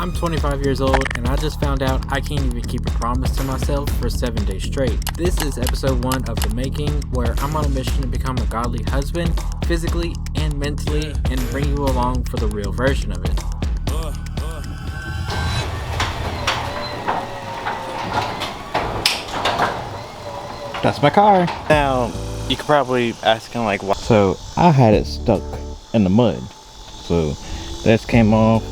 I'm 25 years old and I just found out I can't even keep a promise to myself for 7 days straight. This is episode 1 of The Making, where I'm on a mission to become a godly husband, physically and mentally, and bring you along for the real version of it. That's my car. Now, you could probably ask him like, why? So I had it stuck in the mud. So this came off.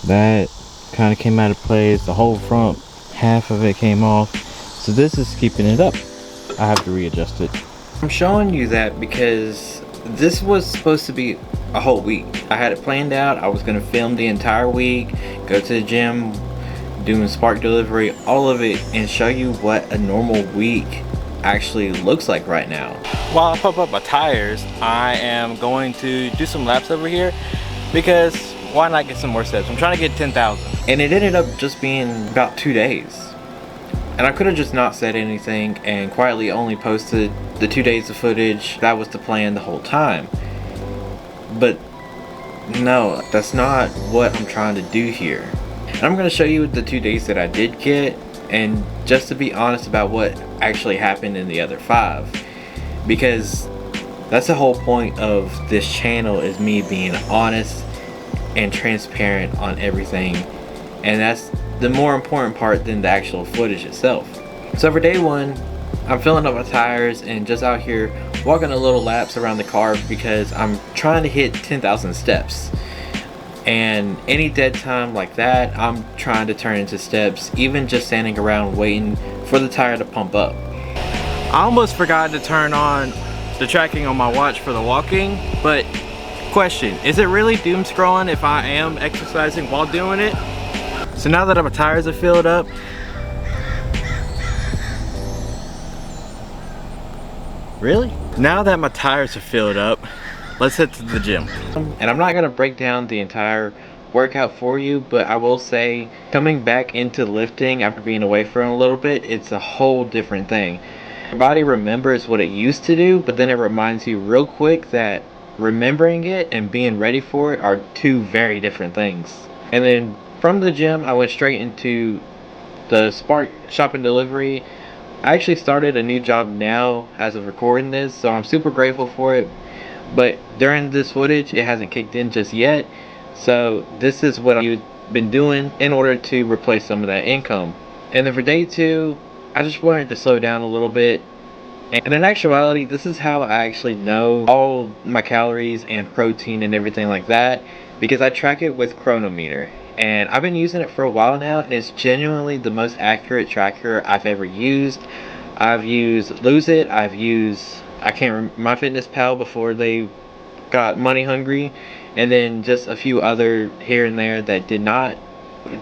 That kind of came out of place. The whole front half of it came off. So this is keeping it up. I have to readjust it. I'm showing you that because this was supposed to be a whole week. I had it planned out. I was going to film the entire week, go to the gym, doing Spark delivery, all of it, and show you what a normal week actually looks like right now. While I pump up my tires, I am going to do some laps over here because why not get some more steps? I'm trying to get 10,000. And it ended up just being about 2 days. And I could have just not said anything and quietly only posted the 2 days of footage. That was the plan the whole time. But no, that's not what I'm trying to do here. And I'm going to show you the 2 days that I did get, and just to be honest about what actually happened in the other 5. Because that's the whole point of this channel, is me being honest and transparent on everything, and that's the more important part than the actual footage itself. So for day 1, I'm filling up my tires and just out here walking a little laps around the car because I'm trying to hit 10,000 steps, and any dead time like that I'm trying to turn into steps, even just standing around waiting for the tire to pump up. I almost forgot to turn on the tracking on my watch for the walking, but question, is it really doom scrolling if I am exercising while doing it? So now that my tires are filled up, now that my tires are filled up, let's head to the gym. And I'm not gonna break down the entire workout for you, but I will say coming back into lifting after being away for a little bit, it's a whole different thing. Your body remembers what it used to do, but then it reminds you real quick that remembering it and being ready for it are two very different things. And then from the gym I went straight into the Spark shop and delivery. I actually started a new job now as of recording this, so I'm super grateful for it, but during this footage it hasn't kicked in just yet. So this is what I've been doing in order to replace some of that income. And then for day 2, I just wanted to slow down a little bit. And in actuality, this is how I actually know all my calories and protein and everything like that, because I track it with Chronometer. And I've been using it for a while now, and it's genuinely the most accurate tracker I've ever used. I've used Lose It, I've used, I can't remember, MyFitnessPal before they got money hungry, and then just a few other here and there that did not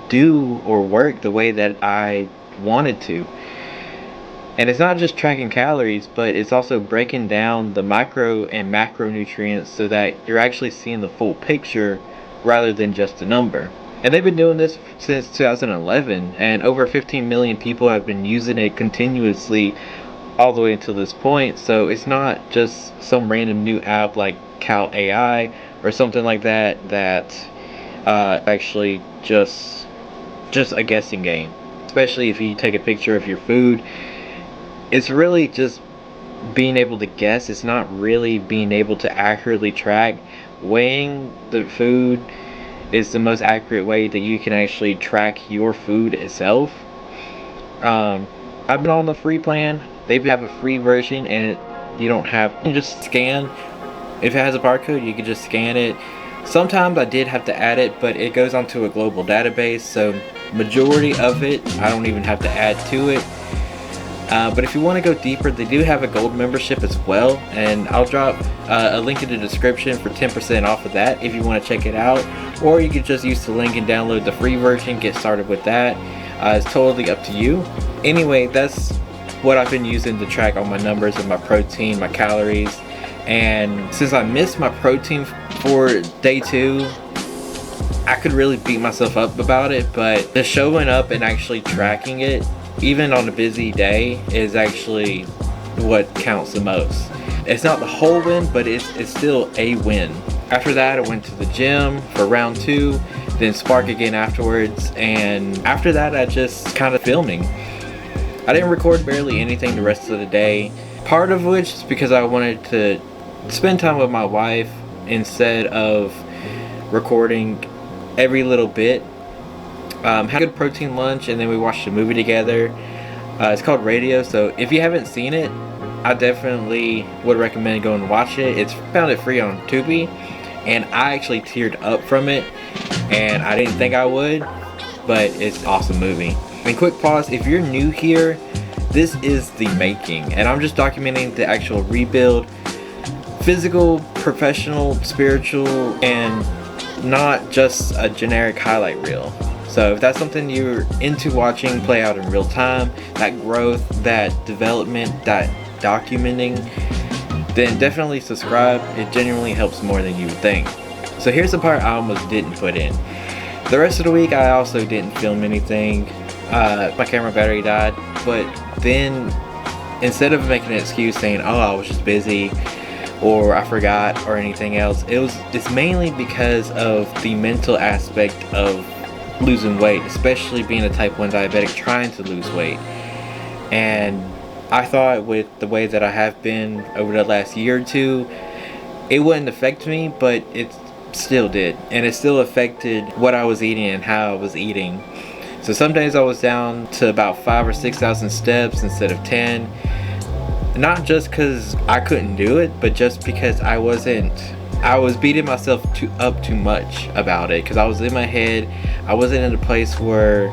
do or work the way that I wanted to. And it's not just tracking calories, but it's also breaking down the micro and macronutrients so that you're actually seeing the full picture rather than just a number. And they've been doing this since 2011, and over 15 million people have been using it continuously all the way until this point. So it's not just some random new app like Cal AI or something like that that actually just a guessing game. Especially if you take a picture of your food, it's really just being able to guess. It's not really being able to accurately track. Weighing the food is the most accurate way that you can actually track your food itself. I've been on the free plan. They have a free version, and you can just scan. If it has a barcode, you can just scan it. Sometimes I did have to add it, but it goes onto a global database, so majority of it I don't even have to add to it. But if you want to go deeper, they do have a gold membership as well, and I'll drop a link in the description for 10% off of that if you want to check it out. Or you could just use the link and download the free version, get started with that. It's totally up to you. Anyway, that's what I've been using to track all my numbers and my protein, my calories. And since I missed my protein for day 2, I could really beat myself up about it, but just showing up and actually tracking it, even on a busy day, is actually what counts the most. It's not the whole win, but it's still a win. After that, I went to the gym for round 2. then spark again afterwards, and after that I just kind of filming. I didn't record barely anything the rest of the day, part of which is because I wanted to spend time with my wife instead of recording every little bit. Had a good protein lunch, and then we watched a movie together. It's called Radio, so if you haven't seen it, I definitely would recommend going and watch it. It's found it free on Tubi, and I actually teared up from it, and I didn't think I would, but it's an awesome movie. And quick pause, if you're new here, this is The Making, and I'm just documenting the actual rebuild, physical, professional, spiritual, and not just a generic highlight reel. So if that's something you're into watching play out in real time, that growth, that development, that documenting, then definitely subscribe. It genuinely helps more than you would think. So here's the part I almost didn't put in. The rest of the week I also didn't film anything. My camera battery died, but then instead of making an excuse saying, oh, I was just busy or I forgot or anything else, it's mainly because of the mental aspect of losing weight, especially being a type 1 diabetic trying to lose weight. And I thought with the way that I have been over the last year or two, it wouldn't affect me, but it still did, and it still affected what I was eating and how I was eating. So some days I was down to about 5,000 or 6,000 steps instead of 10, not just because I couldn't do it, but just because I was beating myself up too much about it, because I was in my head. I wasn't in a place where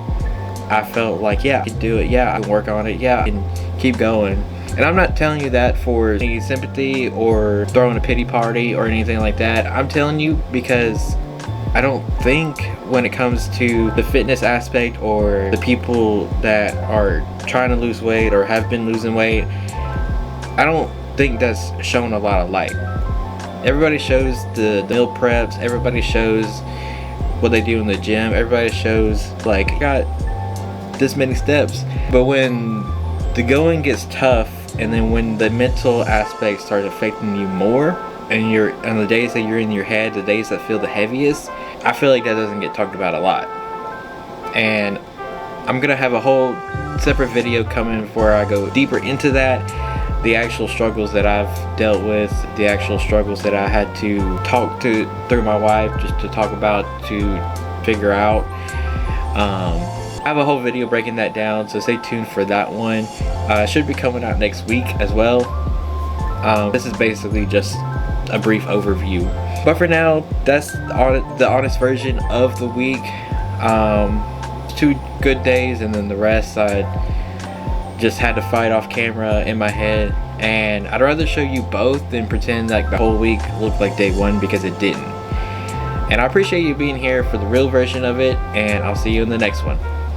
I felt like, yeah, I can do it, yeah, I can work on it, yeah, I can keep going. And I'm not telling you that for any sympathy or throwing a pity party or anything like that. I'm telling you because I don't think when it comes to the fitness aspect or the people that are trying to lose weight or have been losing weight, I don't think that's shown a lot of light. Everybody shows the meal preps, everybody shows what they do in the gym, everybody shows like, I got this many steps. But when the going gets tough, and then when the mental aspect starts affecting you more, and you're on the days that you're in your head, the days that feel the heaviest, I feel like that doesn't get talked about a lot. And I'm gonna have a whole separate video coming where I go deeper into that, the actual struggles that I've dealt with, the actual struggles that I had to talk to through my wife, just to talk about, to figure out. I have a whole video breaking that down, so stay tuned for that one. It should be coming out next week as well. This is basically just a brief overview, but for now, that's the honest version of the week. 2 good days, and then the rest I just had to fight off camera in my head, and I'd rather show you both than pretend like the whole week looked like day 1, because it didn't. And I appreciate you being here for the real version of it, and I'll see you in the next one.